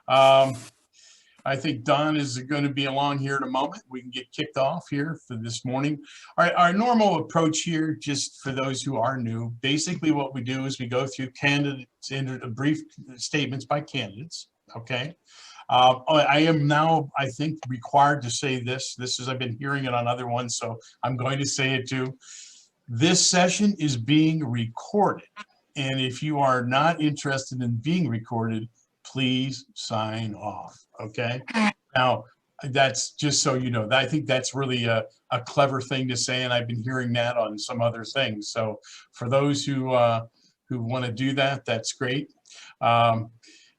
I think Don is going to be along here in a moment. We can get kicked off here for this morning. Our normal approach here, just for those who are new, basically what we do is we go through candidates in brief statements by candidates. Okay. I am now, I think, required to say this. I've been hearing it on other ones, so I'm going to say it too. This session is being recorded. And if you are not interested in being recorded, please sign off. Okay. Now, that's just so you know. I think that's really a clever thing to say, and I've been hearing that on some other things. So for those who want to do that, that's great.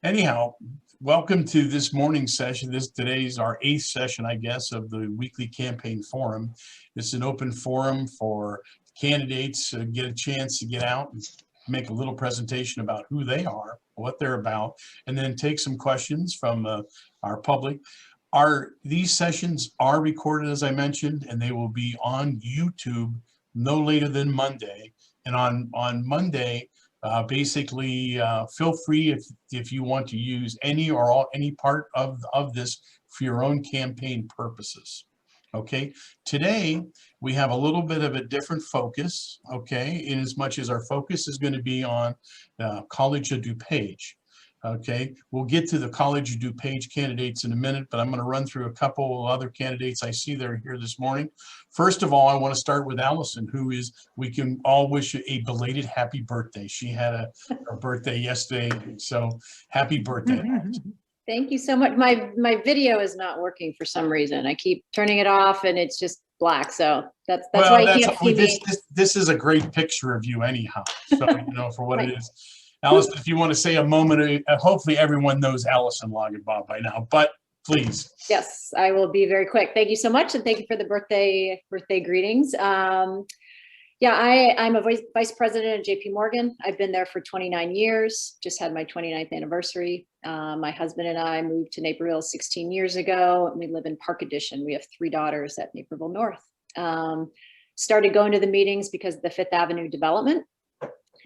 Anyhow, welcome to this morning's session. Today's our 8th session, I guess, of the weekly campaign forum. It's an open forum for candidates to get a chance to get out and make a little presentation about who they are, what they're about, and then take some questions from our public. These sessions are recorded, as I mentioned, and they will be on YouTube no later than Monday. And on Monday, basically, feel free if you want to use any part of this for your own campaign purposes. Okay, today we have a little bit of a different focus, okay, in as much as our focus is going to be on College of DuPage. Okay, we'll get to the College of DuPage candidates in a minute, but I'm going to run through a couple of other candidates I see that are here this morning. First of all, I want to start with Allison, we can all wish a belated happy birthday. She had her birthday yesterday, so happy birthday. Thank you so much. My video is not working for some reason. I keep turning it off and it's just black. So that's why you can't see me. This is a great picture of you anyhow. So, you know, for what it is. Allison, if you want to say a moment, hopefully everyone knows Allison Lagerbaugh by now, but please. Yes, I will be very quick. Thank you so much. And thank you for the birthday greetings. Yeah, I'm a vice president at JP Morgan. I've been there for 29 years, just had my 29th anniversary. My husband and I moved to Naperville 16 years ago. We live in Park Addition. We have 3 daughters at Naperville North. Started going to the meetings because of the Fifth Avenue development.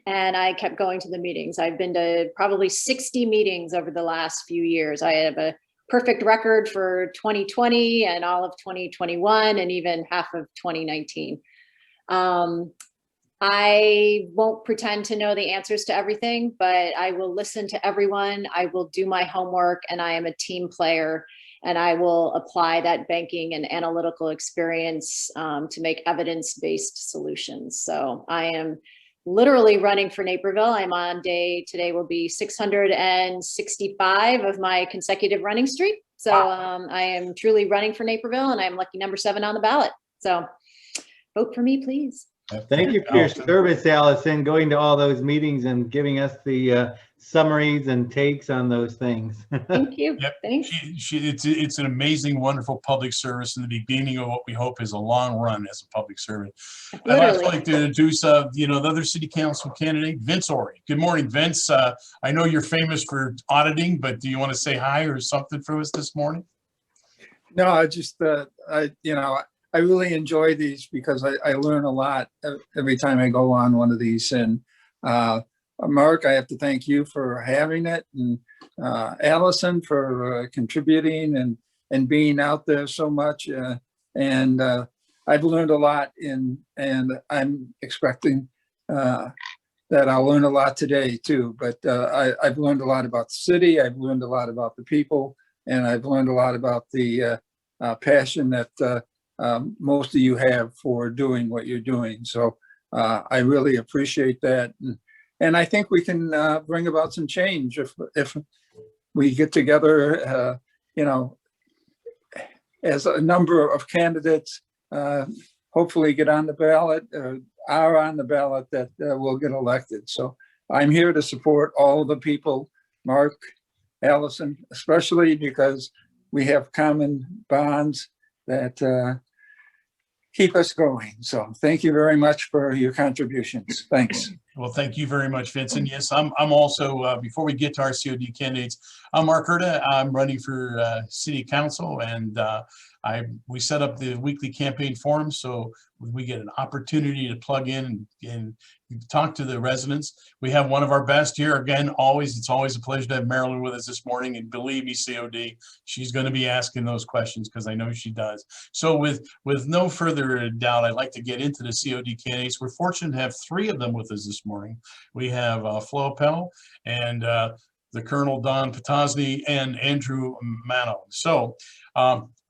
And I kept going to the meetings. I've been to probably 60 meetings over the last few years. I have a perfect record for 2020 and all of 2021 and even half of 2019. I won't pretend to know the answers to everything, but I will listen to everyone. I will do my homework, and I am a team player, and I will apply that banking and analytical experience to make evidence-based solutions. So I am literally running for Naperville. I'm on today will be 665 of my consecutive running streak. So wow. I am truly running for Naperville, and I'm lucky number 7 on the ballot. So vote for me, please. Thank you for your service, Allison, going to all those meetings and giving us the summaries and takes on those things. Thank you. Yep. Thanks. It's an amazing, wonderful public service in the beginning of what we hope is a long run as a public servant. Literally. I'd also like to introduce, the other city council candidate, Vince Ori. Good morning, Vince. I know you're famous for auditing, but do you want to say hi or something for us this morning? No, I just, I really enjoy these because I learn a lot every time I go on one of these. And Mark, I have to thank you for having it, and Allison for contributing and being out there so much. And I've learned a lot and I'm expecting that I'll learn a lot today too. But I've learned a lot about the city. I've learned a lot about the people, and I've learned a lot about the passion that most of you have for doing what you're doing. So I really appreciate that. And I think we can bring about some change if we get together, as a number of candidates, hopefully get on the ballot, are on the ballot, that will get elected. So I'm here to support all of the people, Mark, Allison, especially because we have common bonds that keep us going. So thank you very much for your contributions. Thanks. Well, thank you very much, Vincent. Yes, I'm also, before we get to our COD candidates, I'm Mark Herta. I'm running for city council, and we set up the weekly campaign forum so we get an opportunity to plug in and talk to the residents. We have one of our best here again. It's always a pleasure to have Marilyn with us this morning, and believe me, COD, she's going to be asking those questions because I know she does. So with no further doubt, I'd like to get into the COD candidates. We're fortunate to have 3 of them with us this morning. We have Flo Appel and the Colonel Don Potosny and Andrew Mano. So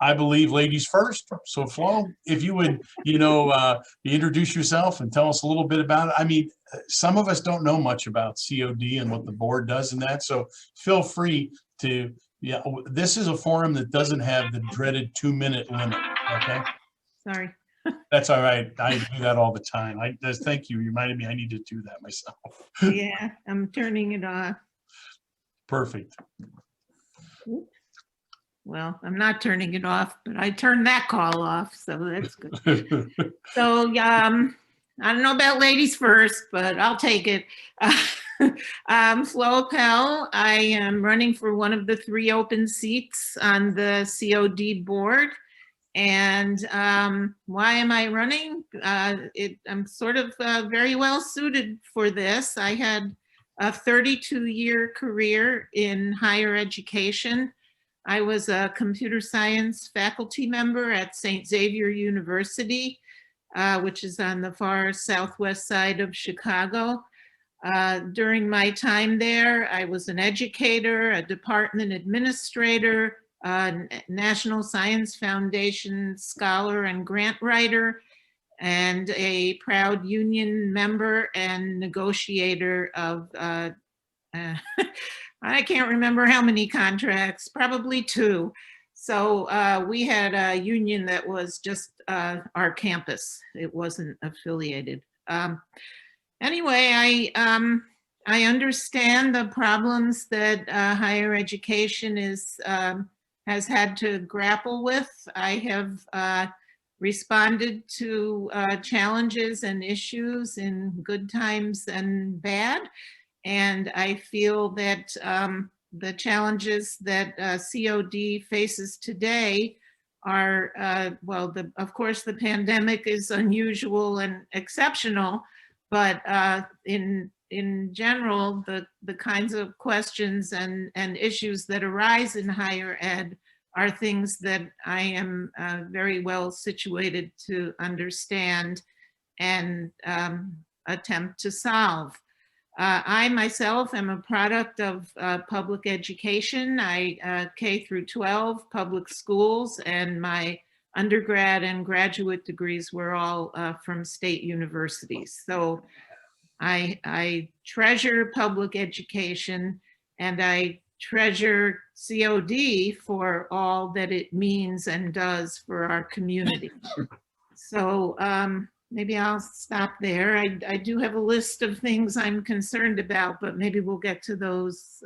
I believe ladies first. So Flo, if you would, introduce yourself and tell us a little bit about it. I mean, some of us don't know much about COD and what the board does in that. So feel free to, this is a forum that doesn't have the dreaded 2-minute limit. Okay. Sorry. That's all right. I do that all the time. Thank you. You reminded me I need to do that myself. Yeah, I'm turning it off. Perfect. Well, I'm not turning it off, but I turned that call off, so that's good. So, I don't know about ladies first, but I'll take it. Flo Appel. I am running for one of the 3 open seats on the COD board. And why am I running? I'm sort of very well suited for this. I had a 32-year career in higher education. I was a computer science faculty member at St. Xavier University, which is on the far southwest side of Chicago. During my time there, I was an educator, a department administrator, National Science Foundation scholar and grant writer, and a proud union member and negotiator of I can't remember how many contracts, probably 2. So we had a union that was just our campus. It wasn't affiliated. Anyway, I understand the problems that higher education has had to grapple with. I have responded to challenges and issues in good times and bad. And I feel that the challenges that COD faces today are, of course, the pandemic is unusual and exceptional, but in general, the kinds of questions and issues that arise in higher ed are things that I am very well situated to understand and attempt to solve. I myself am a product of public education. I K through 12 public schools, and my undergrad and graduate degrees were all from state universities. So I treasure public education, and I treasure COD for all that it means and does for our community. So maybe I'll stop there. I do have a list of things I'm concerned about, but maybe we'll get to those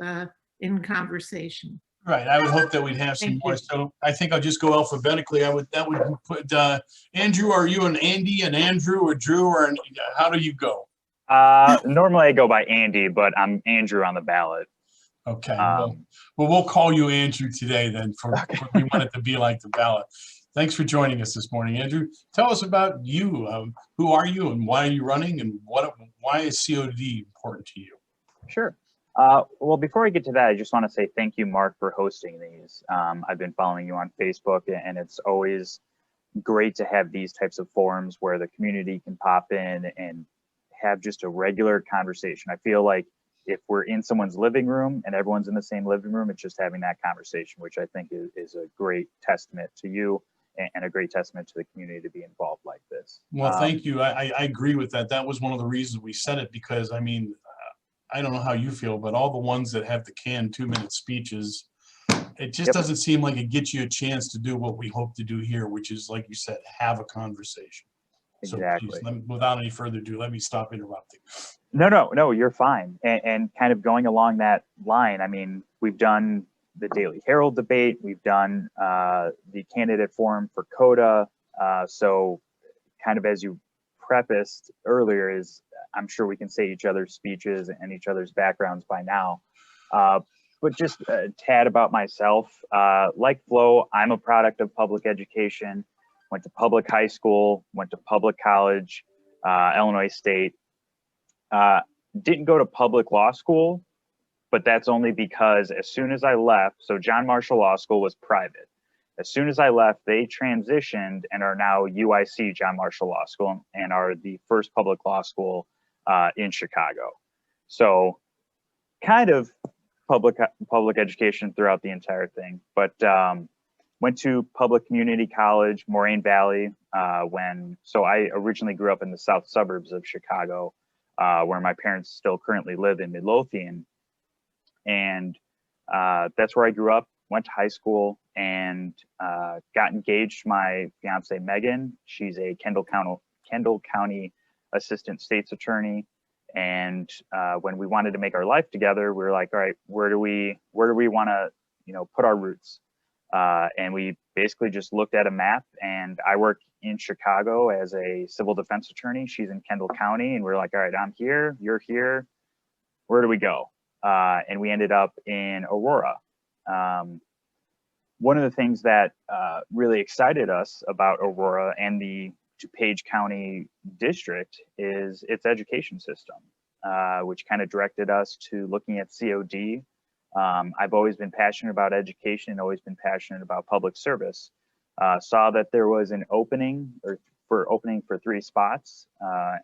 in conversation. Right. I would hope that we'd have some Thank more. you. So I think I'll just go alphabetically. That would put Andrew. Are you an Andy, an Andrew, or Drew, or how do you go? Normally I go by Andy, but I'm Andrew on the ballot. Okay. Well, we'll call you Andrew today then. For we want it to be like the ballot. Thanks for joining us this morning, Andrew. Tell us about you. Who are you, and why are you running, and why is COD important to you? Sure. Well, before I get to that, I just want to say thank you, Mark, for hosting these. I've been following you on Facebook, and it's always great to have these types of forums where the community can pop in and have just a regular conversation. I feel like if we're in someone's living room and everyone's in the same living room, it's just having that conversation, which I think is a great testament to you and a great testament to the community to be involved like this. Well, thank you. I agree with that. That was one of the reasons we said it, because I mean, I don't know how you feel, but all the ones that have the canned 2-minute speeches, it just doesn't seem like it gets you a chance to do what we hope to do here, which is, like you said, have a conversation. Exactly. So please, without any further ado, let me stop interrupting. No, you're fine. And kind of going along that line, I mean, we've done the Daily Herald debate, we've done the candidate forum for CODA. So kind of as you prefaced earlier, is I'm sure we can say each other's speeches and each other's backgrounds by now. but just a tad about myself. Like Flo, I'm a product of public education. Went to public high school, went to public college, Illinois State. Didn't go to public law school, but that's only because as soon as I left, so John Marshall Law School was private. As soon as I left, they transitioned and are now UIC John Marshall Law School and are the first public law school in Chicago. So kind of public education throughout the entire thing, but went to public community college, Moraine Valley, so I originally grew up in the south suburbs of Chicago, where my parents still currently live in Midlothian. And that's where I grew up, went to high school, and got engaged to my fiance, Megan. She's a Kendall County Assistant State's Attorney. And when we wanted to make our life together, we were like, all right, where do we want to, put our roots? And we basically just looked at a map, and I work in Chicago as a civil defense attorney. She's in Kendall County, and we're like, all right, I'm here, you're here. Where do we go? And we ended up in Aurora. One of the things that really excited us about Aurora and the DuPage County District is its education system, which kind of directed us to looking at COD. I've always been passionate about education and always been passionate about public service. Saw that there was an opening for 3 spots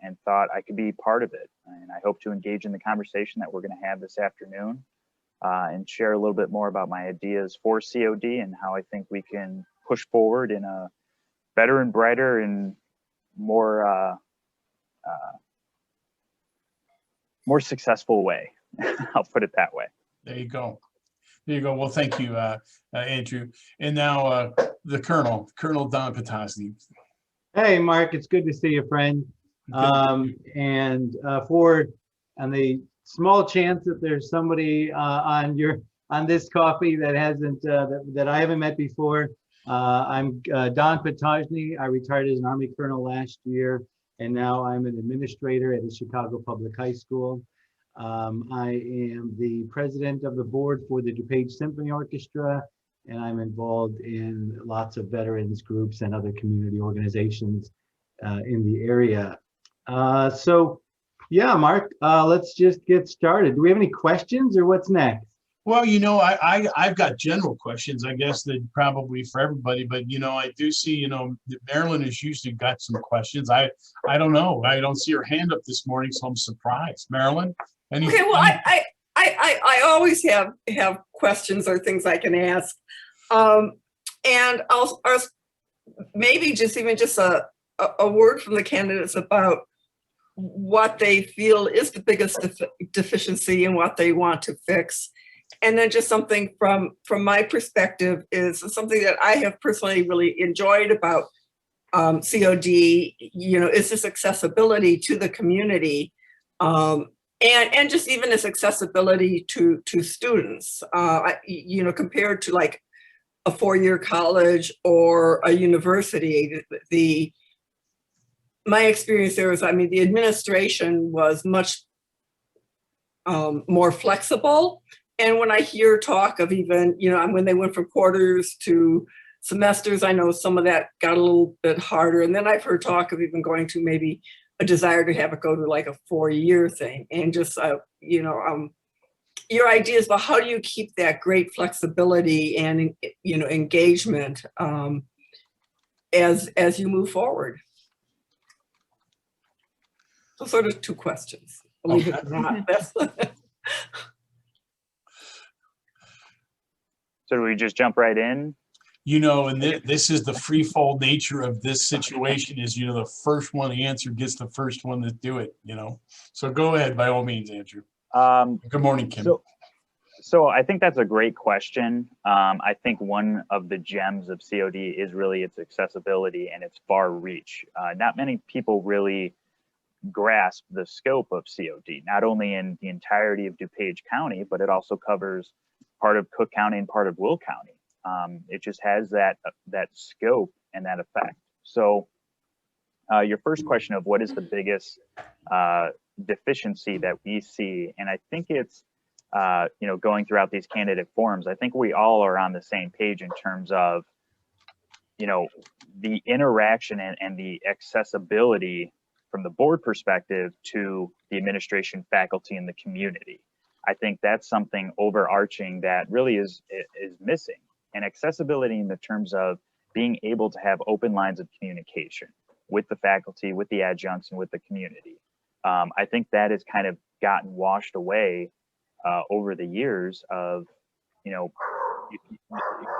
and thought I could be part of it. And I hope to engage in the conversation that we're going to have this afternoon and share a little bit more about my ideas for COD and how I think we can push forward in a better and brighter and more successful way. I'll put it that way. There you go. There you go. Well, thank you, Andrew. And now the Colonel Don Potosny. Hey, Mark, it's good to see you, friend. And on the small chance that there's somebody on this coffee that hasn't that I haven't met before, I'm Don Potosny. I retired as an Army Colonel last year, and now I'm an administrator at a Chicago Public High School. I am the president of the board for the DuPage Symphony Orchestra, and I'm involved in lots of veterans groups and other community organizations in the area. So yeah, Mark, let's just get started. Do we have any questions or what's next? Well, I've got general questions, I guess, that probably for everybody, but, I do see, Marilyn has usually got some questions. I don't know. I don't see her hand up this morning, so I'm surprised. Marilyn? Okay, well, I always have questions or things I can ask. And I'll maybe just a word from the candidates about what they feel is the biggest deficiency and what they want to fix. And then just something from my perspective is something that I have personally really enjoyed about COD, is this accessibility to the community. And just even this accessibility to students, compared to like a 4-year college or a university, my experience there was, the administration was much more flexible. And when I hear talk of even, when they went from quarters to semesters, I know some of that got a little bit harder. And then I've heard talk of even going to maybe a desire to have it go to like a 4-year thing, and just your ideas about how do you keep that great flexibility and engagement as you move forward. So sort of 2 questions, believe it or not. So do we just jump right in? And this is the free-fall nature of this situation is, the first one to answer gets the first one to do it, So go ahead, by all means, Andrew. Good morning, Kim. So I think that's a great question. I think one of the gems of COD is really its accessibility and its far reach. Not many people really grasp the scope of COD, not only in the entirety of DuPage County, but it also covers part of Cook County and part of Will County. It just has that scope and that effect. So your first question of what is the biggest deficiency that we see, and I think it's you know, going throughout these candidate forums, I think we all are on the same page in terms of, you know, the interaction and the accessibility from the board perspective to the administration, faculty, and the community. I think that's something overarching that really is missing. And accessibility in the terms of being able to have open lines of communication with the faculty, with the adjuncts, and with the community. I think that has kind of gotten washed away over the years of, you know,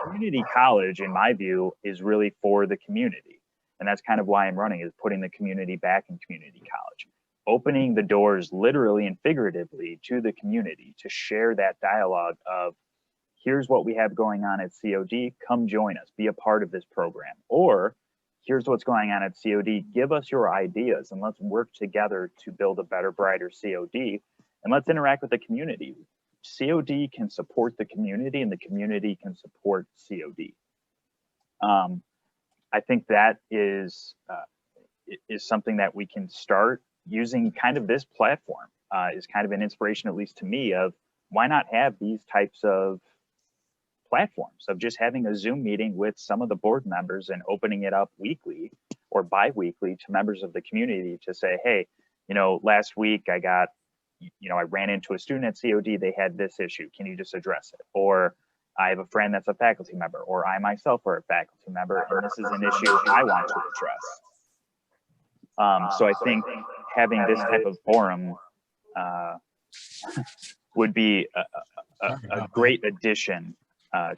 community college, in my view, is really for the community. And that's kind of why I'm running, is putting the community back in community college, opening the doors literally and figuratively to the community to share that dialogue of, here's what we have going on at COD, come join us, be a part of this program. Or here's what's going on at COD, give us your ideas and let's work together to build a better, brighter COD, and let's interact with the community. COD can support the community and the community can support COD. I think that is something that we can start using. Kind of this platform is kind of an inspiration, at least to me, of why not have these types of platforms of just having a Zoom meeting with some of the board members and opening it up weekly or bi-weekly to members of the community to say, hey, you know, last week I got, you know, I ran into a student at COD, they had this issue, can you just address it? Or I have a friend that's a faculty member, or I myself are a faculty member, and this is an issue I want to address. So I think having this type of forum would be a great addition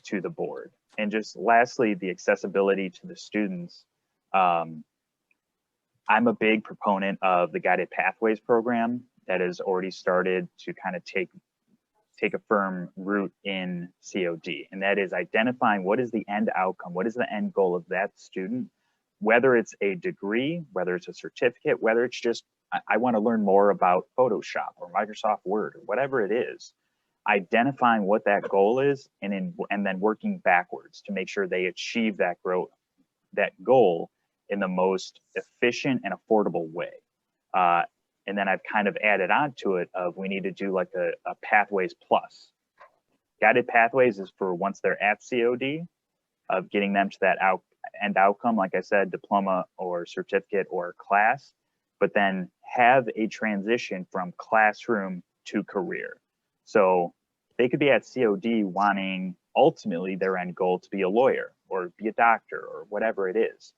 to the board. And just lastly, the accessibility to the students. I'm a big proponent of the Guided Pathways program that has already started to kind of take a firm root in COD. And that is identifying what is the end outcome, what is the end goal of that student, whether it's a degree, whether it's a certificate, whether it's just, I want to learn more about Photoshop or Microsoft Word or whatever it is. Identifying what that goal is and then working backwards to make sure they achieve that goal in the most efficient and affordable way. And then I've kind of added on to it of, we need to do like a Pathways Plus. Guided Pathways is for once they're at COD, of getting them to that end outcome, like I said, diploma or certificate or class, but then have a transition from classroom to career. So they could be at COD wanting ultimately their end goal to be a lawyer or be a doctor or whatever it is.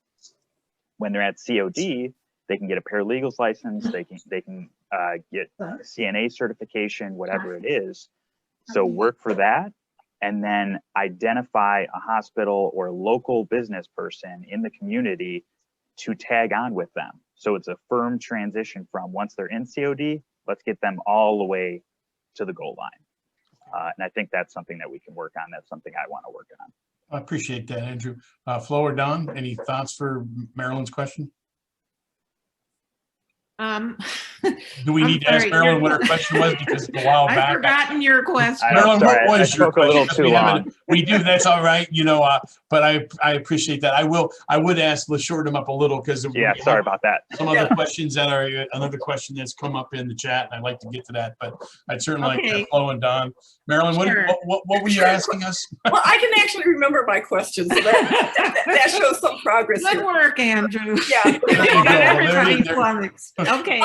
When they're at COD, they can get a paralegal's license, they can get a CNA certification, whatever it is. So work for that, and then identify a hospital or local business person in the community to tag on with them. So it's a firm transition from once they're in COD, let's get them all the way to the goal line. And I think that's something that we can work on. That's something I want to work on. I appreciate that, Andrew. Flo or Don, any thoughts for Marilyn's question? Do we need to ask Marilyn what her question was, because it's a while back? I've forgotten your question. Marilyn, sorry, what was your question? a little too long. We do, that's all right, you know, but I appreciate that. I would ask, let's shorten them up a little, because yeah, sorry about that. Some other questions that are, another question that's come up in the chat, and I'd like to get to that, but I'd certainly like to have Flo and Don. Marilyn, Sure. what were you asking us? Well, I can actually remember my questions. So that shows some progress. Good here. work, Andrew. Yeah. Everybody flummoxed. Okay.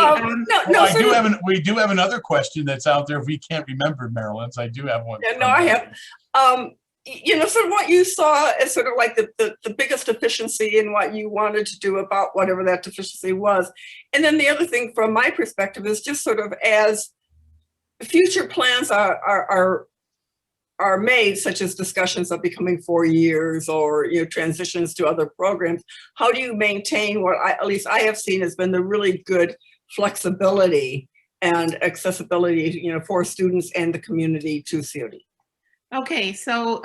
We do have another question that's out there. If we can't remember Marilyn's, I do have one. Yeah, no, I have. You know, sort of what you saw as sort of like the biggest deficiency in what you wanted to do about whatever that deficiency was. And then the other thing from my perspective is just sort of as future plans are made, such as discussions of becoming 4 years or, you know, transitions to other programs, how do you maintain what at least I have seen has been the really good flexibility and accessibility, you know, for students and the community to COD? Okay, so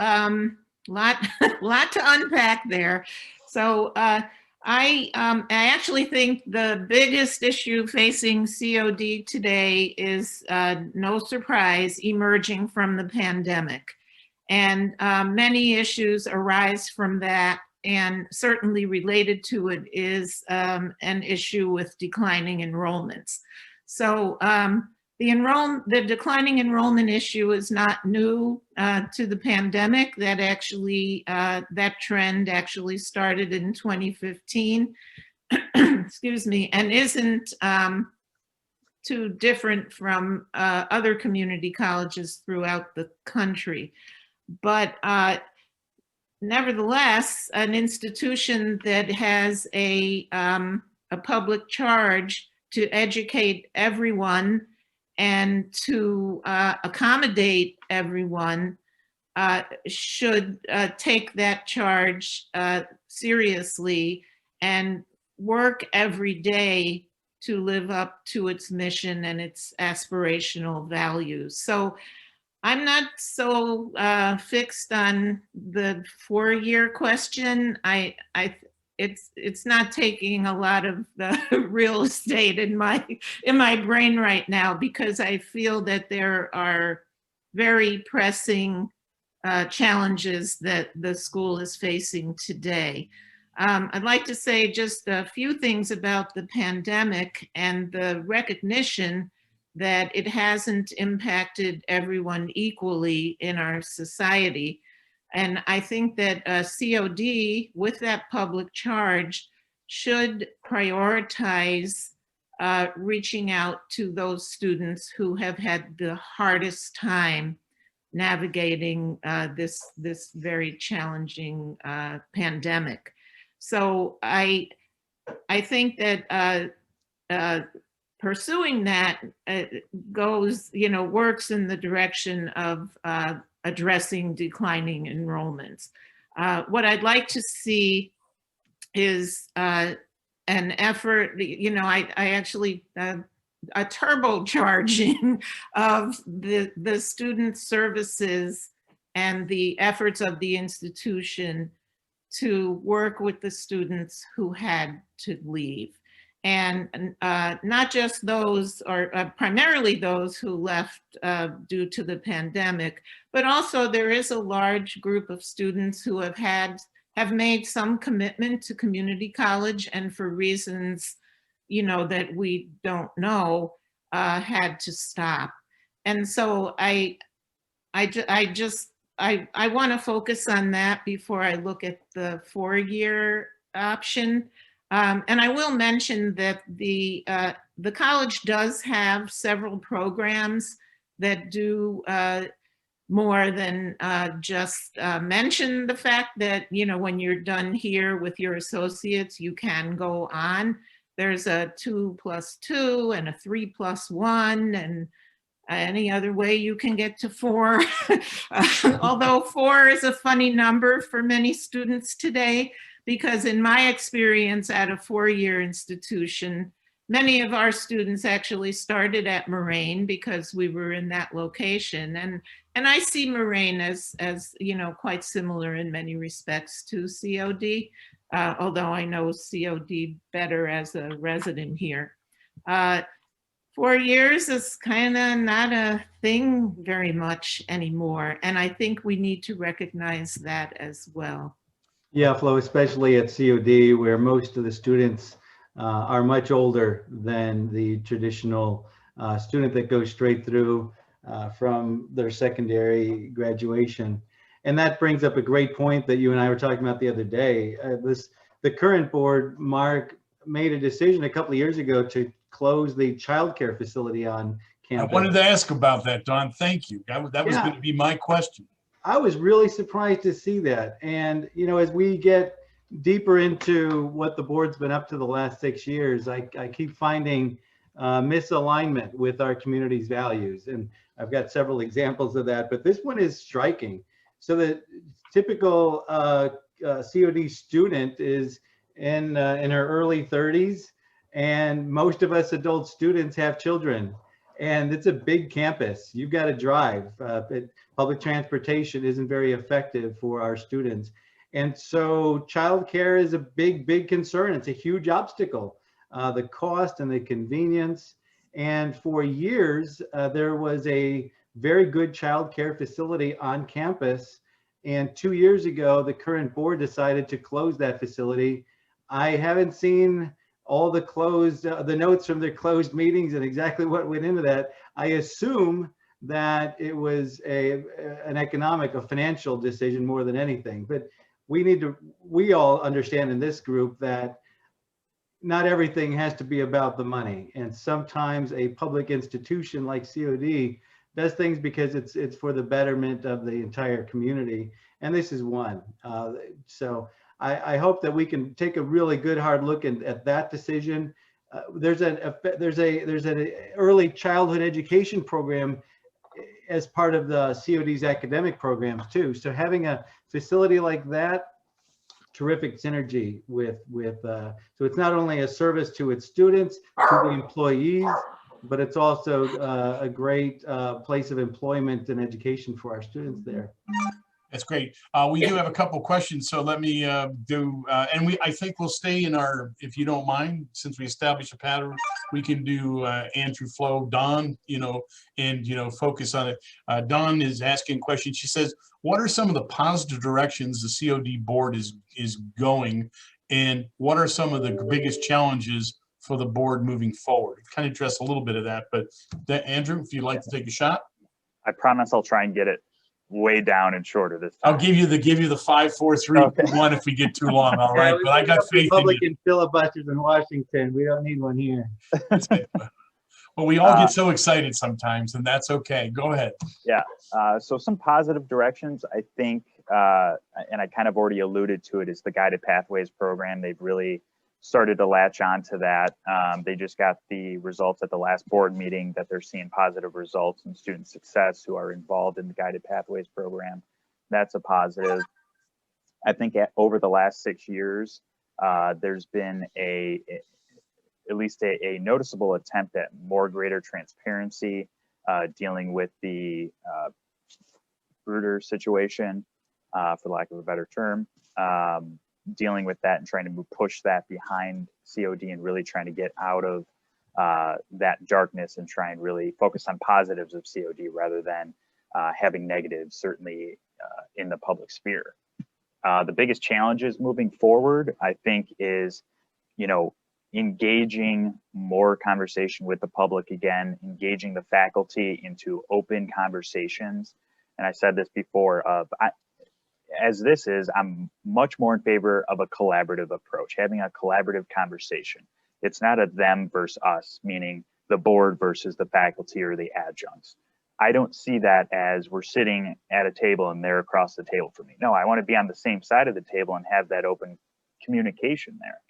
lot to unpack there. So I actually think the biggest issue facing COD today is, no surprise, emerging from the pandemic. And many issues arise from that, and certainly related to it is an issue with declining enrollments. So the declining enrollment issue is not new to the pandemic. That actually, that trend actually started in 2015, excuse me, and isn't too different from other community colleges throughout the country. But nevertheless, an institution that has a public charge to educate everyone and to accommodate everyone should take that charge seriously and work every day to live up to its mission and its aspirational values. So I'm not so fixed on the 4-year question. It's not taking a lot of the real estate in my brain right now, because I feel that there are very pressing challenges that the school is facing today. I'd like to say just a few things about the pandemic and the recognition that it hasn't impacted everyone equally in our society. And I think that COD, with that public charge, should prioritize reaching out to those students who have had the hardest time navigating this very challenging pandemic. So I think that pursuing that goes, works in the direction of addressing declining enrollments. What I'd like to see is an effort, I actually, a turbocharging of the student services and the efforts of the institution to work with the students who had to leave. And not just those, or primarily those who left due to the pandemic, but also there is a large group of students who have made some commitment to community college, and for reasons, that we don't know, had to stop. And so I want to focus on that before I look at the 4-year option. And I will mention that the college does have several programs that do more than just mention the fact that, when you're done here with your associates, you can go on. There's a 2+2 and a 3+1 and any other way you can get to 4. Although 4 is a funny number for many students today, because in my experience at a 4-year institution, many of our students actually started at Moraine because we were in that location. And I see Moraine as quite similar in many respects to COD, although I know COD better as a resident here. 4 years is kind of not a thing very much anymore. And I think we need to recognize that as well. Yeah, Flo, especially at COD, where most of the students are much older than the traditional student that goes straight through from their secondary graduation. And that brings up a great point that you and I were talking about the other day. The current board, Mark, made a decision a couple of years ago to close the childcare facility on campus. I wanted to ask about that, Don. Thank you. That was going to be my question. I was really surprised to see that. And, as we get deeper into what the board's been up to the last 6 years, I keep finding misalignment with our community's values. And I've got several examples of that, but this one is striking. So the typical COD student is in her early 30s, and most of us adult students have children. And it's a big campus. You've got to drive. Public transportation isn't very effective for our students. And so childcare is a big concern. It's a huge obstacle, the cost and the convenience. And for years, there was a very good childcare facility on campus. And 2 years ago, the current board decided to close that facility. I haven't seen all the closed, the notes from the closed meetings and exactly what went into that. I assume that it was an economic, a financial decision more than anything. But we all understand in this group that not everything has to be about the money. And sometimes a public institution like COD does things because it's for the betterment of the entire community. And this is one. So I hope that we can take a really good hard look at that decision. There's an early childhood education program as part of the COD's academic programs too. So having a facility like that, terrific synergy with so it's not only a service to its students, to the employees, but it's also a great place of employment and education for our students there. That's great. We do have a couple questions, so let me I think we'll stay in our, if you don't mind, since we established a pattern, we can do Andrew, Flo, Dawn, and focus on it. Dawn is asking questions. She says, what are some of the positive directions the COD board is going, and what are some of the biggest challenges for the board moving forward? Kind of address a little bit of that, but Andrew, if you'd like to take a shot. I promise I'll try and get it way down and shorter this time. I'll give you the 5, 4, 3, Okay. 1 if we get too long. All right, but I got faith in you. Republican filibusters in Washington. We don't need one here. Well, we all get so excited sometimes, and that's okay. Go ahead. Yeah. So some positive directions, I think, and I kind of already alluded to it, is the Guided Pathways program. They've really started to latch on to that. They just got the results at the last board meeting that they're seeing positive results in student success who are involved in the Guided Pathways program. That's a positive. I think over the last 6 years, there's been at least a noticeable attempt at greater transparency, dealing with the Bruder situation, for lack of a better term. Dealing with that and trying to push that behind COD and really trying to get out of that darkness and try and really focus on positives of COD rather than having negatives, certainly in the public sphere. The biggest challenges moving forward, I think, is, engaging more conversation with the public again, engaging the faculty into open conversations. And I said this before, I'm much more in favor of a collaborative approach, having a collaborative conversation. It's not a them versus us, meaning the board versus the faculty or the adjuncts. I don't see that as we're sitting at a table and they're across the table from me. No, I want to be on the same side of the table and have that open communication there.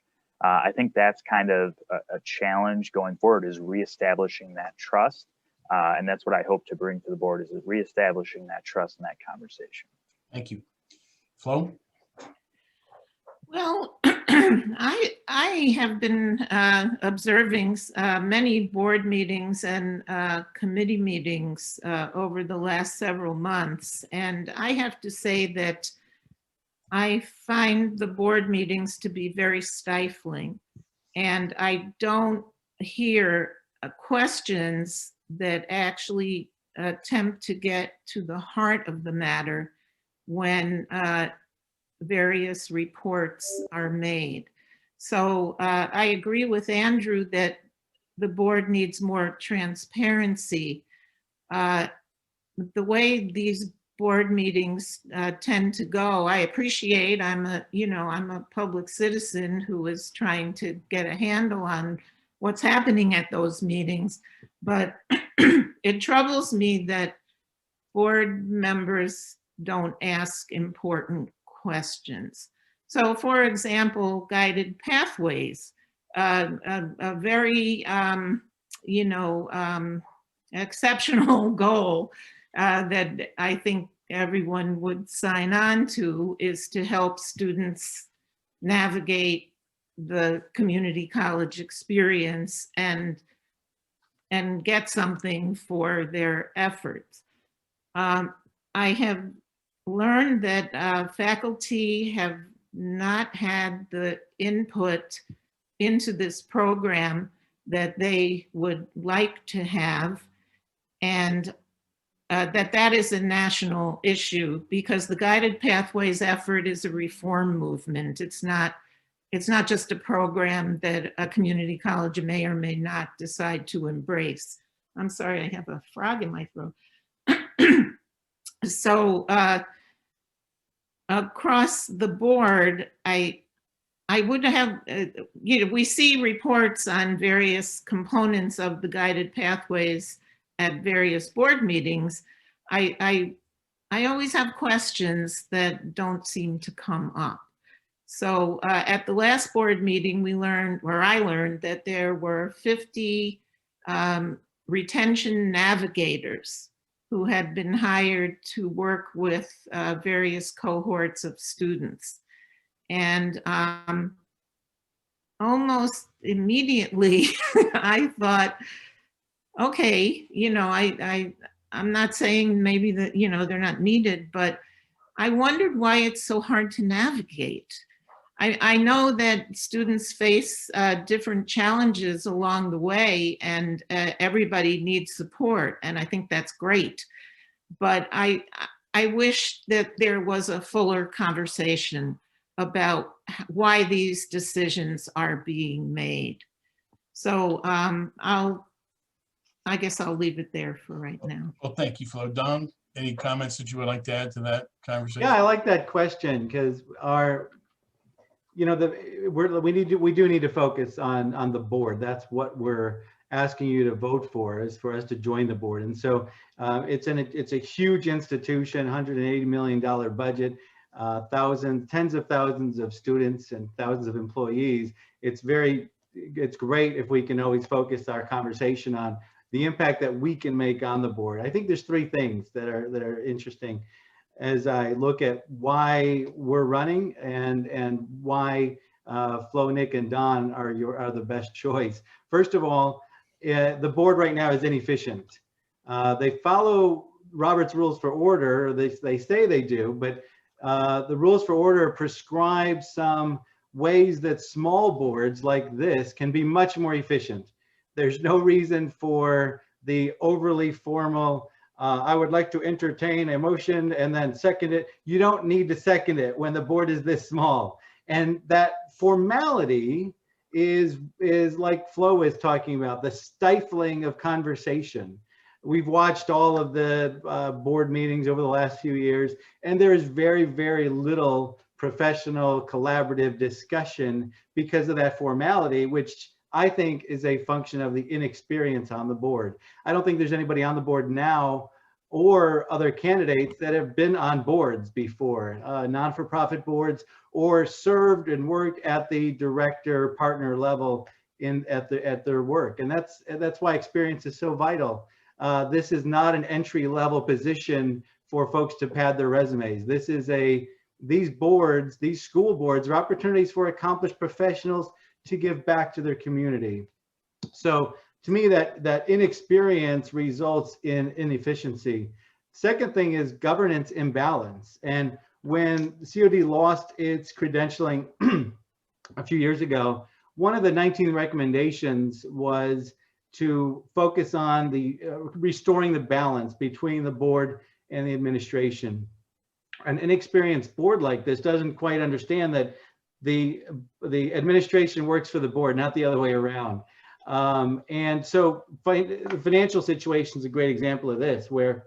I think that's kind of a challenge going forward, is reestablishing that trust. And that's what I hope to bring to the board, is reestablishing that trust and that conversation. Thank you. Flo? Well, I have been observing many board meetings and committee meetings over the last several months. And I have to say that I find the board meetings to be very stifling. And I don't hear questions that actually attempt to get to the heart of the matter when various reports are made. So I agree with Andrew that the board needs more transparency. The way these board meetings tend to go, I appreciate. I'm a public citizen who is trying to get a handle on what's happening at those meetings, but it troubles me that board members don't ask important questions. So, for example, Guided Pathways, a very, exceptional goal that I think everyone would sign on to, is to help students navigate the community college experience and get something for their efforts. I have learned that faculty have not had the input into this program that they would like to have, and that is a national issue, because the Guided Pathways effort is a reform movement. It's not it's not just a program that a community college may or may not decide to embrace. I'm sorry, I have a frog in my throat. So across the board, I would have, we see reports on various components of the guided pathways at various board meetings. I always have questions that don't seem to come up. So at the last board meeting, I learned that there were 50 retention navigators who had been hired to work with various cohorts of students. And almost immediately, I thought, okay, I'm not saying maybe that, they're not needed, but I wondered why it's so hard to navigate. I know that students face different challenges along the way, and everybody needs support, and I think that's great. But I wish that there was a fuller conversation about why these decisions are being made. So I guess I'll leave it there for right now. Well, thank you, Flo. Don, any comments that you would like to add to that conversation? Yeah, I like that question because we do need to focus on the board. That's what we're asking you to vote for, is for us to join the board. And so it's a huge institution, $180 million budget, tens of thousands of students and thousands of employees. It's great if we can always focus our conversation on the impact that we can make on the board. I think there's three things that are interesting as I look at why we're running and why Flo, Nick, and Don are the best choice. First of all, the board right now is inefficient. They follow Robert's Rules for Order. They say they do, but the Rules for Order prescribe some ways that small boards like this can be much more efficient. There's no reason for the overly formal, I would like to entertain a motion and then second it. You don't need to second it when the board is this small. And that formality is like Flo is talking about, the stifling of conversation. We've watched all of the board meetings over the last few years, and there is very, very little professional collaborative discussion because of that formality, which I think is a function of the inexperience on the board. I don't think there's anybody on the board now or other candidates that have been on boards before, non-for-profit boards, or served and worked at the director partner level at their work. And that's why experience is so vital. This is not an entry-level position for folks to pad their resumes. This is these boards, these school boards, are opportunities for accomplished professionals to give back to their community. So to me, that inexperience results in inefficiency. Second thing is governance imbalance. And when COD lost its credentialing a few years ago, one of the 19 recommendations was to focus on the restoring the balance between the board and the administration. An inexperienced board like this doesn't quite understand that the administration works for the board, not the other way around. And so the financial situation is a great example of this, where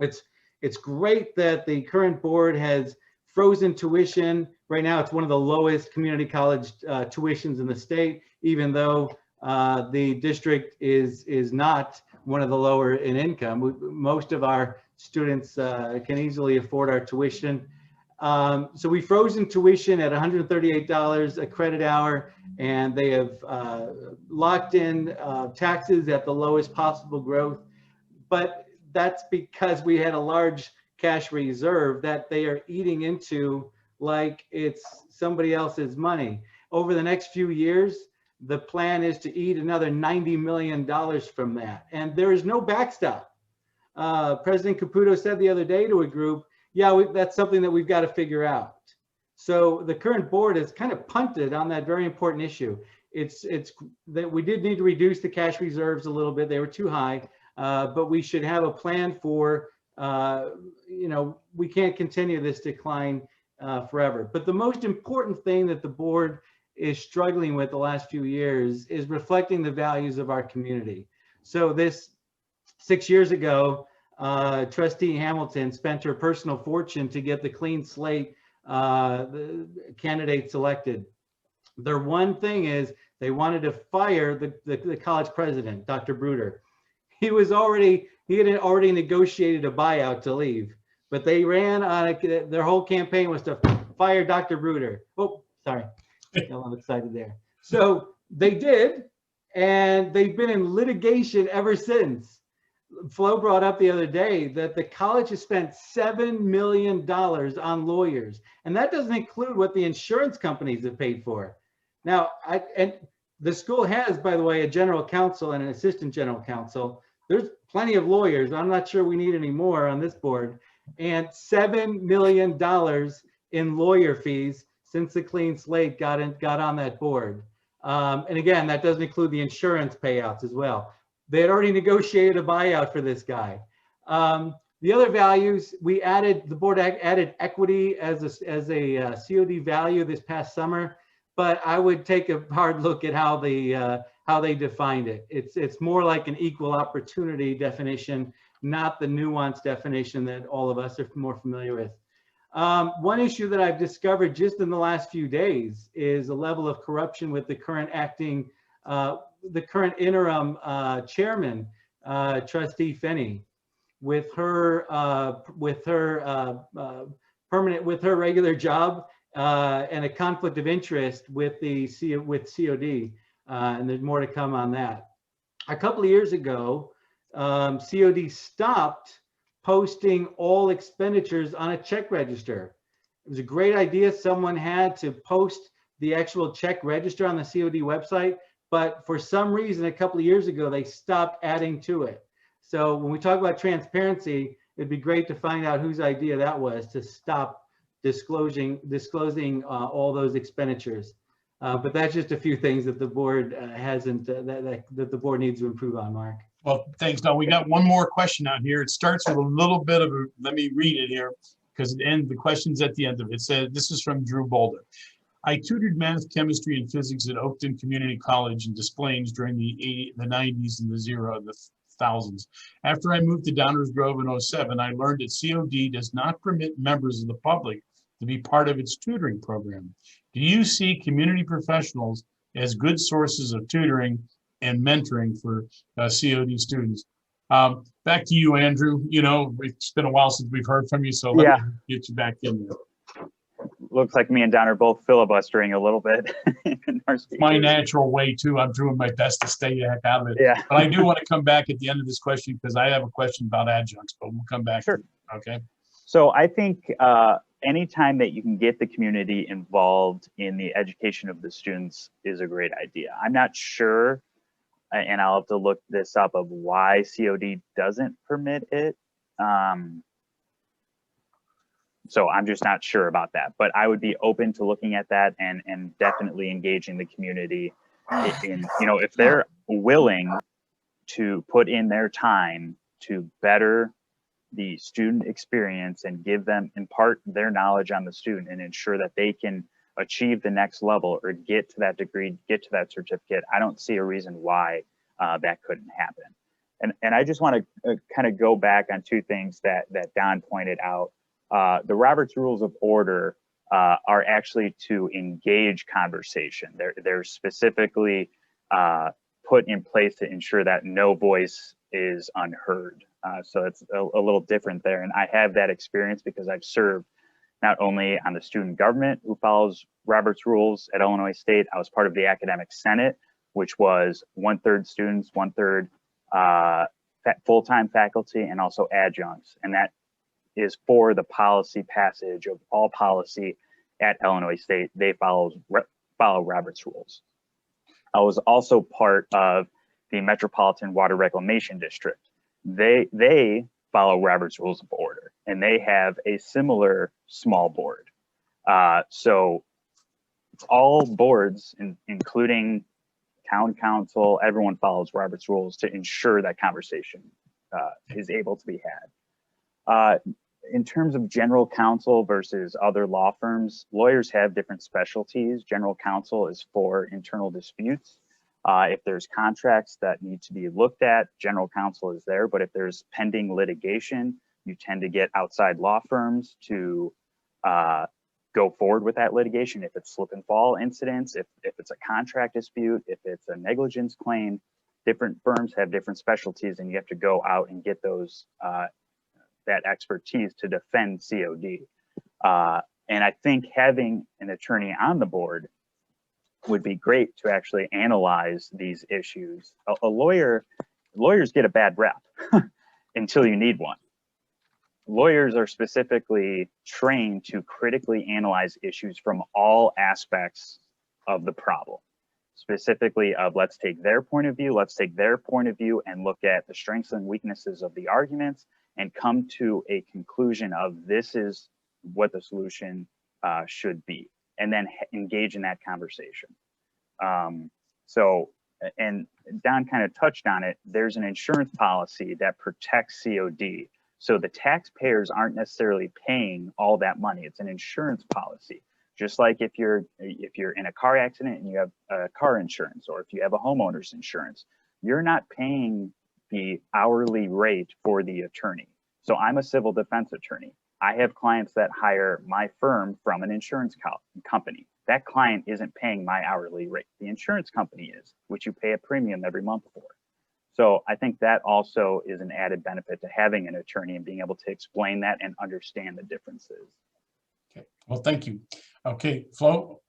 it's great that the current board has frozen tuition. Right now, it's one of the lowest community college tuitions in the state, even though the district is not one of the lower in income. Most of our students can easily afford our tuition. So we frozen tuition at $138 a credit hour, and they have locked in taxes at the lowest possible growth. But that's because we had a large cash reserve that they are eating into like it's somebody else's money. Over the next few years, the plan is to eat another $90 million from that. And there is no backstop. President Caputo said the other day to a group, yeah, that's something that we've got to figure out. So the current board has kind of punted on that very important issue. It's that we did need to reduce the cash reserves a little bit. They were too high, but we should have a plan for, we can't continue this decline forever. But the most important thing that the board is struggling with the last few years is reflecting the values of our community. So this 6 years ago, Trustee Hamilton spent her personal fortune to get the clean slate the candidate selected. Their one thing is they wanted to fire the college president, Dr. Bruder. He had already negotiated a buyout to leave, but they ran on their whole campaign was to fire Dr. Bruder. Oh, sorry, got a little excited there. So they did, and they've been in litigation ever since. Flo brought up the other day that the college has spent $7 million on lawyers, and that doesn't include what the insurance companies have paid for. Now, and the school has, by the way, a general counsel and an assistant general counsel. There's plenty of lawyers. I'm not sure we need any more on this board. And $7 million in lawyer fees since the clean slate got on that board. And again, that doesn't include the insurance payouts as well. They had already negotiated a buyout for this guy. The other values, the board added equity as a COD value this past summer, but I would take a hard look at how they defined it. It's more like an equal opportunity definition, not the nuanced definition that all of us are more familiar with. One issue that I've discovered just in the last few days is a level of corruption with the current interim chairman, Trustee Finney, with her regular job and a conflict of interest with COD, and there's more to come on that. A couple of years ago, COD stopped posting all expenditures on a check register. It was a great idea. Someone had to post the actual check register on the COD website, but for some reason, a couple of years ago, they stopped adding to it. So when we talk about transparency, it'd be great to find out whose idea that was to stop disclosing all those expenditures. But that's just a few things that the board hasn't, that the board needs to improve on, Mark. Well, thanks. Now we got one more question out here. It starts with a little bit of let me read it here because the question's at the end of it. It said, this is from Drew Boulder. I tutored math, chemistry, and physics at Oakton Community College in Des Plaines during the 90s and the thousands. After I moved to Downers Grove in 07, I learned that COD does not permit members of the public to be part of its tutoring program. Do you see community professionals as good sources of tutoring and mentoring for COD students? Back to you, Andrew. You know, it's been a while since we've heard from you, so let me get you back in there. Looks like me and Don are both filibustering a little bit. My natural way too. I'm doing my best to stay the heck out of it. Yeah. But I do want to come back at the end of this question because I have a question about adjuncts, but we'll come back. Sure. Okay. So I think anytime that you can get the community involved in the education of the students is a great idea. I'm not sure, and I'll have to look this up, of why COD doesn't permit it. So I'm just not sure about that, but I would be open to looking at that and definitely engaging the community in, you know, if they're willing to put in their time to better the student experience and impart their knowledge on the student and ensure that they can achieve the next level or get to that degree, get to that certificate. I don't see a reason why that couldn't happen. And I just want to kind of go back on two things that Don pointed out. The Roberts Rules of Order are actually to engage conversation. They're specifically put in place to ensure that no voice is unheard. So it's a little different there. And I have that experience because I've served not only on the student government who follows Roberts Rules at Illinois State. I was part of the Academic Senate, which was 1/3 students, 1/3 full-time faculty, and also adjuncts. And that is for the policy passage of all policy at Illinois State. They follow Roberts Rules. I was also part of the Metropolitan Water Reclamation District. They follow Roberts Rules of Order, and they have a similar small board. So all boards, including town council, everyone follows Roberts Rules to ensure that conversation is able to be had. in terms of general counsel versus other law firms, lawyers have different specialties. General counsel is for internal disputes. If there's contracts that need to be looked at, general counsel is there. But if there's pending litigation, you tend to get outside law firms to go forward with that litigation. If it's slip and fall incidents, if it's a contract dispute, if it's a negligence claim, different firms have different specialties, and you have to go out and get those that expertise to defend COD. And I think having an attorney on the board would be great to actually analyze these issues. Lawyers get a bad rep until you need one. Lawyers are specifically trained to critically analyze issues from all aspects of the problem. Specifically of, let's take their point of view, and look at the strengths and weaknesses of the arguments and come to a conclusion of this is what the solution should be, and then engage in that conversation. And Don kind of touched on it, there's an insurance policy that protects COD. So the taxpayers aren't necessarily paying all that money. It's an insurance policy. Just like if you're in a car accident and you have car insurance, or if you have a homeowner's insurance, you're not paying the hourly rate for the attorney. So I'm a civil defense attorney. I have clients that hire my firm from an insurance company. That client isn't paying my hourly rate. The insurance company is, which you pay a premium every month for. So I think that also is an added benefit to having an attorney and being able to explain that and understand the differences. Okay, well, thank you. Okay, Flo.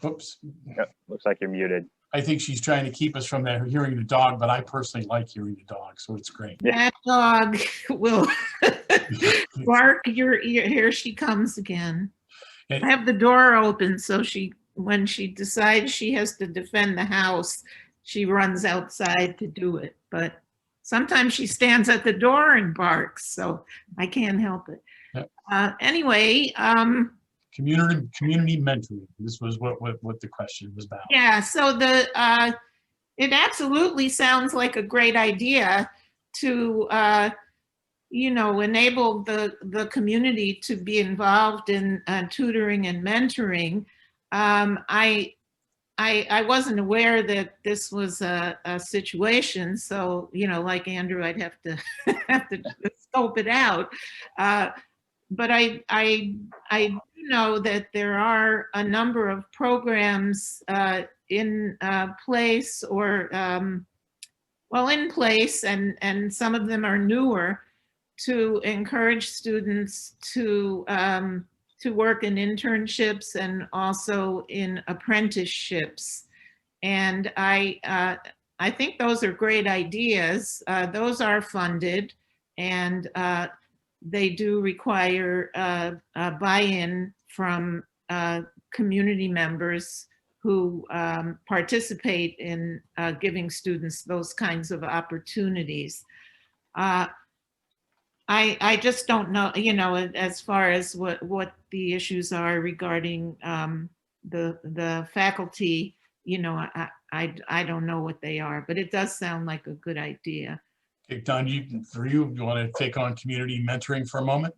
Oops. Yep, looks like you're muted. I think she's trying to keep us from that hearing the dog, but I personally like hearing the dog, so it's great. That dog will bark your ear. Here she comes again. I have the door open, so when she decides she has to defend the house, she runs outside to do it. But sometimes she stands at the door and barks, so I can't help it. Yep. Anyway, community mentoring. This was what the question was about. Yeah, so it absolutely sounds like a great idea to enable the community to be involved in tutoring and mentoring. I wasn't aware that this was a situation, so like Andrew, I'd have to scope it out. But I do know that there are a number of programs in place, or in place, and some of them are newer, to encourage students to work in internships and also in apprenticeships. And I think those are great ideas. Those are funded, and they do require buy-in from community members who participate in giving students those kinds of opportunities. I just don't know, as far as what the issues are regarding the faculty, I don't know what they are, but it does sound like a good idea. Okay, Don, you want to take on community mentoring for a moment?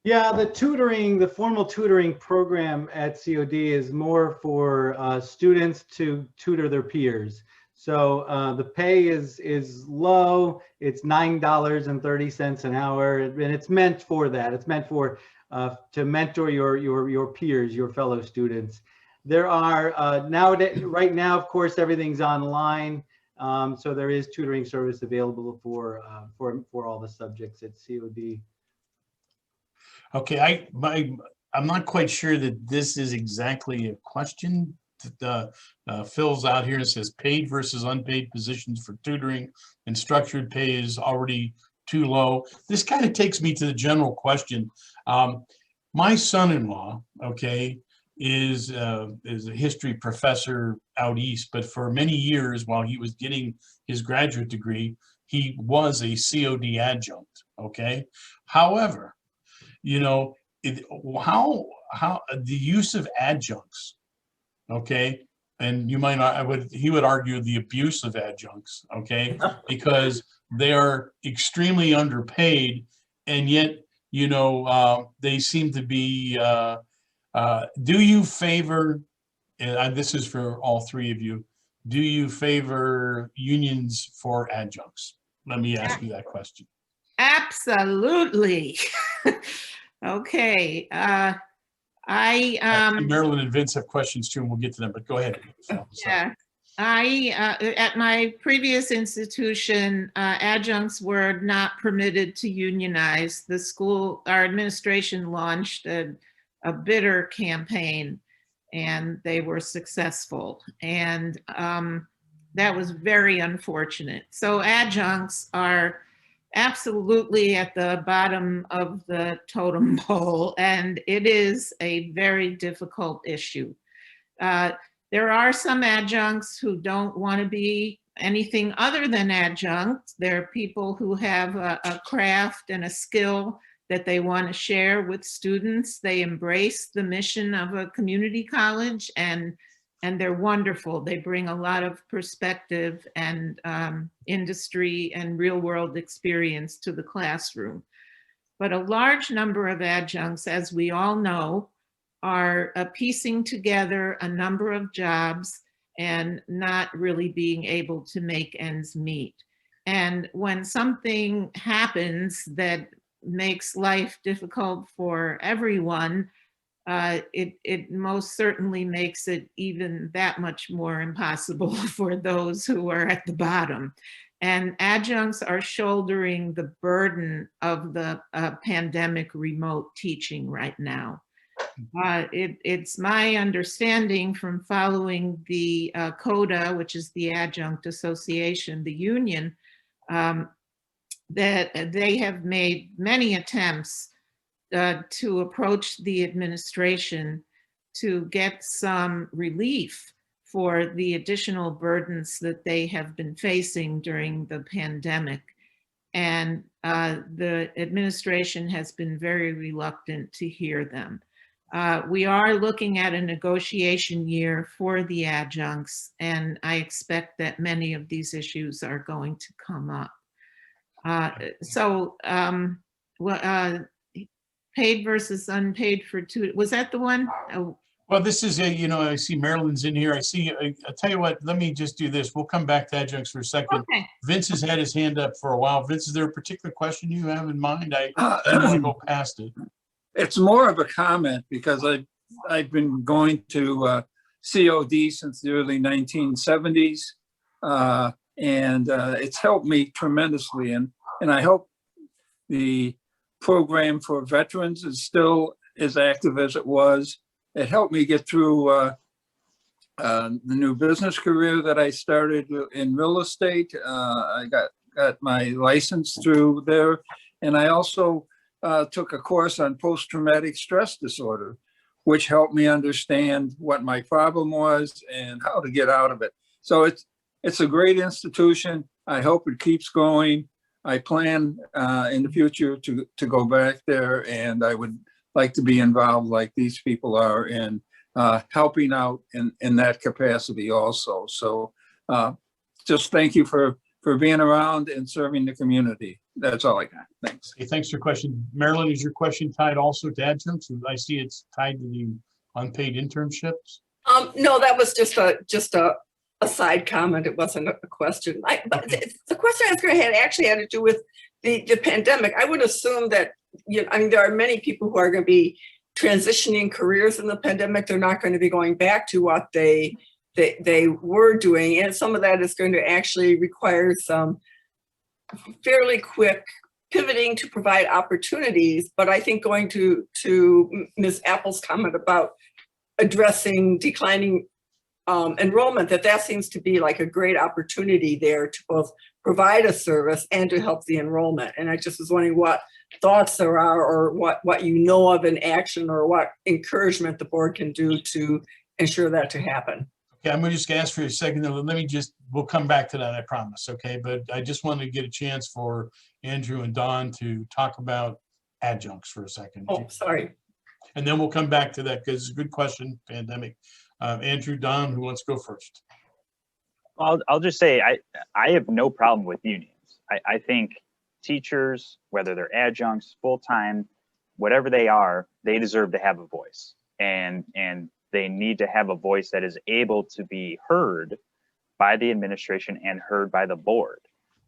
Yeah, the formal tutoring program at COD is more for students to tutor their peers. So the pay is low. It's $9.30 an hour, and it's meant for that. It's meant for to mentor your peers, your fellow students. There are nowadays, right now, of course, everything's online. So there is tutoring service available for all the subjects at COD. Okay, I'm not quite sure that this is exactly a question that fills out here. It says paid versus unpaid positions for tutoring, and structured pay is already too low. This kind of takes me to the general question. My son-in-law, okay, is a history professor out east, but for many years while he was getting his graduate degree, he was a COD adjunct, okay? However, how the use of adjuncts, okay, and you might not, he would argue the abuse of adjuncts, okay? Because they are extremely underpaid, and yet, you know, they seem to be, do you favor, and this is for all three of you, do you favor unions for adjuncts? Let me ask you that question. Absolutely. Okay. Marilyn and Vince have questions too, and we'll get to them, but go ahead. Yeah, at my previous institution, adjuncts were not permitted to unionize. The school, our administration launched a bitter campaign, and they were successful. And that was very unfortunate. So adjuncts are absolutely at the bottom of the totem pole, and it is a very difficult issue. There are some adjuncts who don't want to be anything other than adjuncts. There are people who have a craft and a skill that they want to share with students. They embrace the mission of a community college, and they're wonderful. They bring a lot of perspective and industry and real world experience to the classroom. But a large number of adjuncts, as we all know, are piecing together a number of jobs and not really being able to make ends meet. And when something happens that makes life difficult for everyone, it most certainly makes it even that much more impossible for those who are at the bottom. And adjuncts are shouldering the burden of the pandemic remote teaching right now. It's my understanding from following the CODA, which is the Adjunct Association, the union, that they have made many attempts to approach the administration to get some relief for the additional burdens that they have been facing during the pandemic. And the administration has been very reluctant to hear them. We are looking at a negotiation year for the adjuncts, and I expect that many of these issues are going to come up. Paid versus unpaid for two, was that the one? Oh. Well, this is a, you know, I see Marilyn's in here. I see, I'll tell you what, let me just do this. We'll come back to adjuncts for a second. Okay. Vince has had his hand up for a while. Vince, is there a particular question you have in mind? I don't want to go past it. It's more of a comment because I've been going to COD since the early 1970s, and it's helped me tremendously. And I hope the program for veterans is still as active as it was. It helped me get through the new business career that I started in real estate. I got my license through there, and I also took a course on post-traumatic stress disorder, which helped me understand what my problem was and how to get out of it. So it's a great institution. I hope it keeps going. I plan in the future to go back there, and I would like to be involved like these people are in helping out in that capacity also. So just thank you for being around and serving the community. That's all I got. Thanks. Hey, thanks for your question. Marilyn, is your question tied also to adjuncts? I see it's tied to the unpaid internships. No, that was just a side comment. It wasn't a question. But the question I was going to have actually had to do with the pandemic. I would assume that, I mean, there are many people who are going to be transitioning careers in the pandemic. They're not going to be going back to what they were doing, and some of that is going to actually require some fairly quick pivoting to provide opportunities. But I think going to Ms. Apple's comment about addressing declining enrollment, that seems to be like a great opportunity there to both provide a service and to help the enrollment. And I just was wondering what thoughts there are, or what you know of in action, or what encouragement the board can do to ensure that to happen. Okay, I'm going to just ask for a second. We'll come back to that, I promise. Okay, but I just wanted to get a chance for Andrew and Don to talk about adjuncts for a second. Oh, sorry. And then we'll come back to that because it's a good question, pandemic. Andrew, Don, who wants to go first? I'll just say I have no problem with unions. I think teachers, whether they're adjuncts, full-time, whatever they are, they deserve to have a voice, and they need to have a voice that is able to be heard by the administration and heard by the board.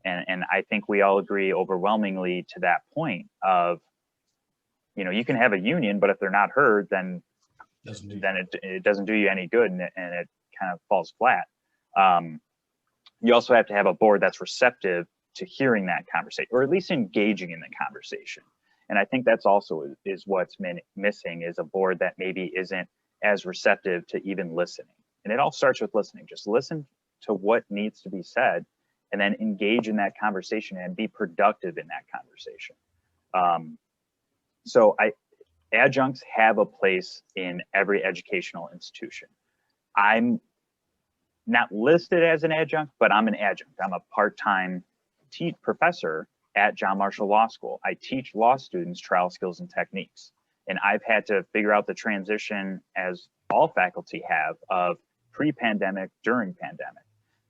And I think we all agree overwhelmingly to that point of, you know, you can have a union, but if they're not heard, then it doesn't do you any good, and it kind of falls flat. You also have to have a board that's receptive to hearing that conversation, or at least engaging in the conversation. And I think that's also is what's missing, is a board that maybe isn't as receptive to even listening. And it all starts with listening. Just listen to what needs to be said, and then engage in that conversation and be productive in that conversation. So adjuncts have a place in every educational institution. I'm not listed as an adjunct, but I'm an adjunct. I'm a part-time professor at John Marshall Law School. I teach law students trial skills and techniques. And I've had to figure out the transition, as all faculty have, of pre-pandemic, during pandemic,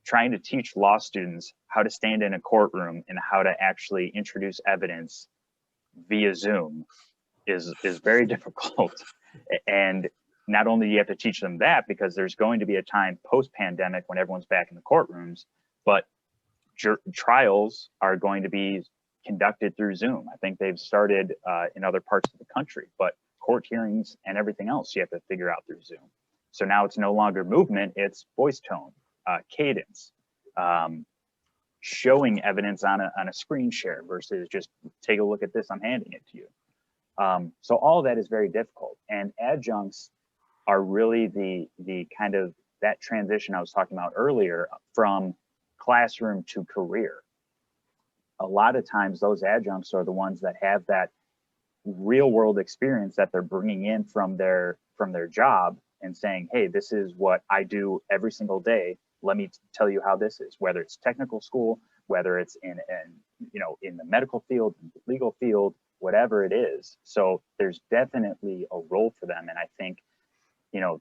trying to teach law students how to stand in a courtroom and how to actually introduce evidence via Zoom is very difficult. And not only do you have to teach them that, because there's going to be a time post-pandemic when everyone's back in the courtrooms, but trials are going to be conducted through Zoom. I think they've started in other parts of the country, but court hearings and everything else you have to figure out through Zoom. So now it's no longer movement, it's voice tone, cadence, showing evidence on a screen share versus just take a look at this, I'm handing it to you. So all of that is very difficult, and adjuncts are really the kind of that transition I was talking about earlier from classroom to career. A lot of times those adjuncts are the ones that have that real world experience that they're bringing in from their job and saying, hey, this is what I do every single day. Let me tell you how this is, whether it's technical school, whether it's in the medical field, legal field, whatever it is. So there's definitely a role for them. And I think,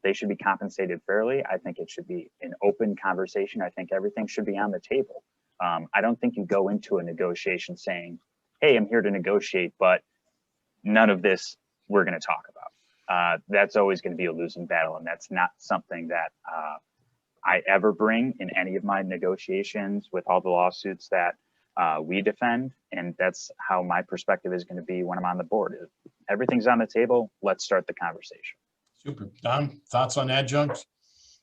they should be compensated fairly. I think it should be an open conversation. I think everything should be on the table. I don't think you go into a negotiation saying, hey, I'm here to negotiate, but none of this we're going to talk about. That's always going to be a losing battle. And that's not something that I ever bring in any of my negotiations with all the lawsuits that we defend. And that's how my perspective is going to be when I'm on the board. If everything's on the table, let's start the conversation. Super. Don, thoughts on adjuncts?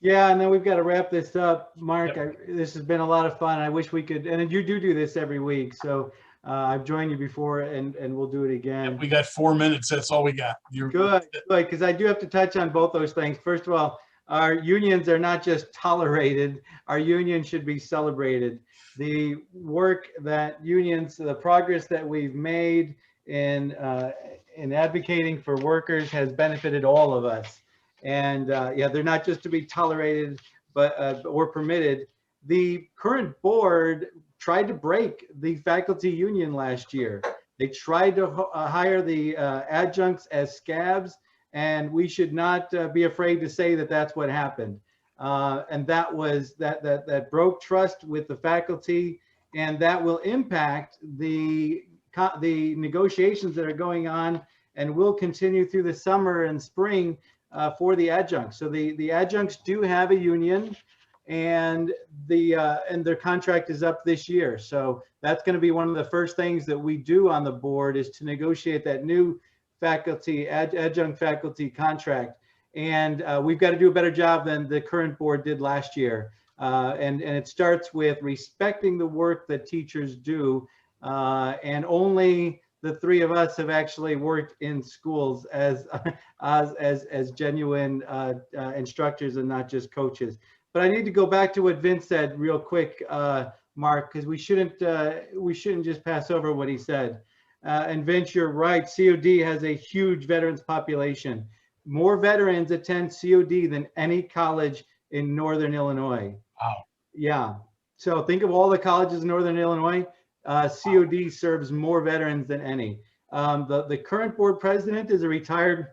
Yeah, and then we've got to wrap this up. Mark, this has been a lot of fun. I wish we could, and you do this every week. So I've joined you before, and we'll do it again. We got 4 minutes. That's all we got. You're good, because I do have to touch on both those things. First of all, our unions are not just tolerated. Our unions should be celebrated. The work that unions, the progress that we've made in advocating for workers has benefited all of us. And yeah, they're not just to be tolerated, but or permitted. The current board tried to break the faculty union last year. They tried to hire the adjuncts as scabs, and we should not be afraid to say that that's what happened. And that was that broke trust with the faculty, and that will impact the negotiations that are going on and will continue through the summer and spring for the adjuncts. So the adjuncts do have a union, and their contract is up this year. So that's going to be one of the first things that we do on the board, is to negotiate that new faculty adjunct faculty contract. And we've got to do a better job than the current board did last year. And it starts with respecting the work that teachers do. And only the three of us have actually worked in schools as genuine instructors and not just coaches. But I need to go back to what Vince said real quick, Mark, because we shouldn't just pass over what he said. And Vince, you're right. COD has a huge veterans population. More veterans attend COD than any college in Northern Illinois. Wow. Yeah. So think of all the colleges in Northern Illinois. COD serves more veterans than any. The current board president is a retired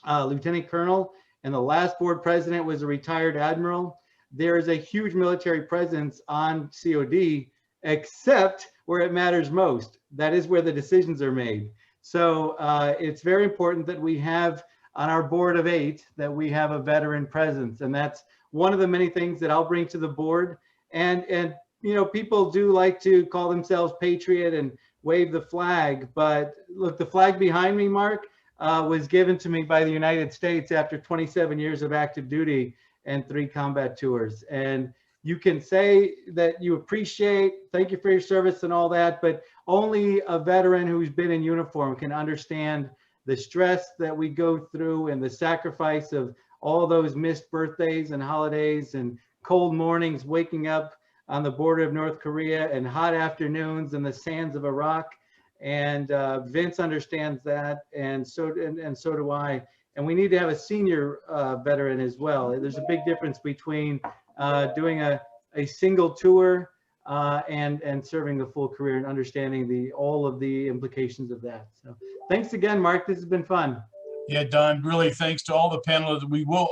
lieutenant colonel, and the last board president was a retired admiral. There is a huge military presence on COD, except where it matters most. That is where the decisions are made. So it's very important that we have on our board of 8 that we have a veteran presence, and that's one of the many things that I'll bring to the board. And you know, people do like to call themselves patriot and wave the flag, but look, the flag behind me, Mark, was given to me by the United States after 27 years of active duty and 3 combat tours. And you can say that you appreciate, thank you for your service and all that, but only a veteran who's been in uniform can understand the stress that we go through and the sacrifice of all those missed birthdays and holidays and cold mornings waking up on the border of North Korea and hot afternoons in the sands of Iraq. And Vince understands that, and so do I. And we need to have a senior veteran as well. There's a big difference between doing a single tour and serving the full career and understanding all of the implications of that. So thanks again, Mark. This has been fun. Yeah, Don, really thanks to all the panelists.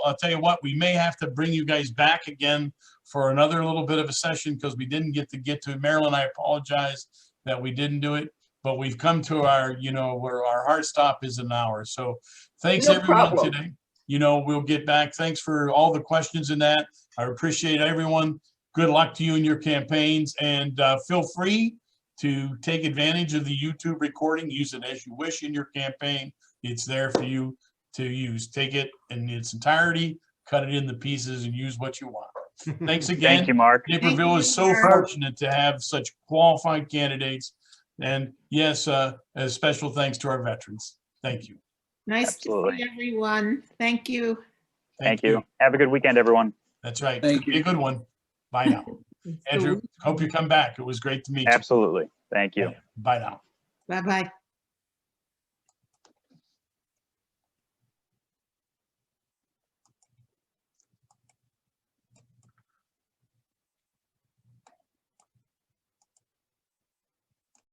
I'll tell you what, we may have to bring you guys back again for another little bit of a session because we didn't get to it. Marilyn, I apologize that we didn't do it, but we've come to our, where our hard stop is an hour. So thanks No everyone problem. today. We'll get back. Thanks for all the questions in that. I appreciate everyone. Good luck to you in your campaigns, and feel free to take advantage of the YouTube recording. Use it as you wish in your campaign. It's there for you to use. Take it in its entirety, cut it into pieces, and use what you want. Thanks again. Thank you, Mark. Naperville Thank is you, so Mark. fortunate to have such qualified candidates. And yes, a special thanks to our veterans. Thank you. Nice to Absolutely. see everyone. Thank you. Thank you. Have a good weekend, everyone. That's right. Thank Be a good one. Bye now. Andrew, hope you come back. It was great to meet you. Absolutely. Thank you. Bye now. Bye-bye.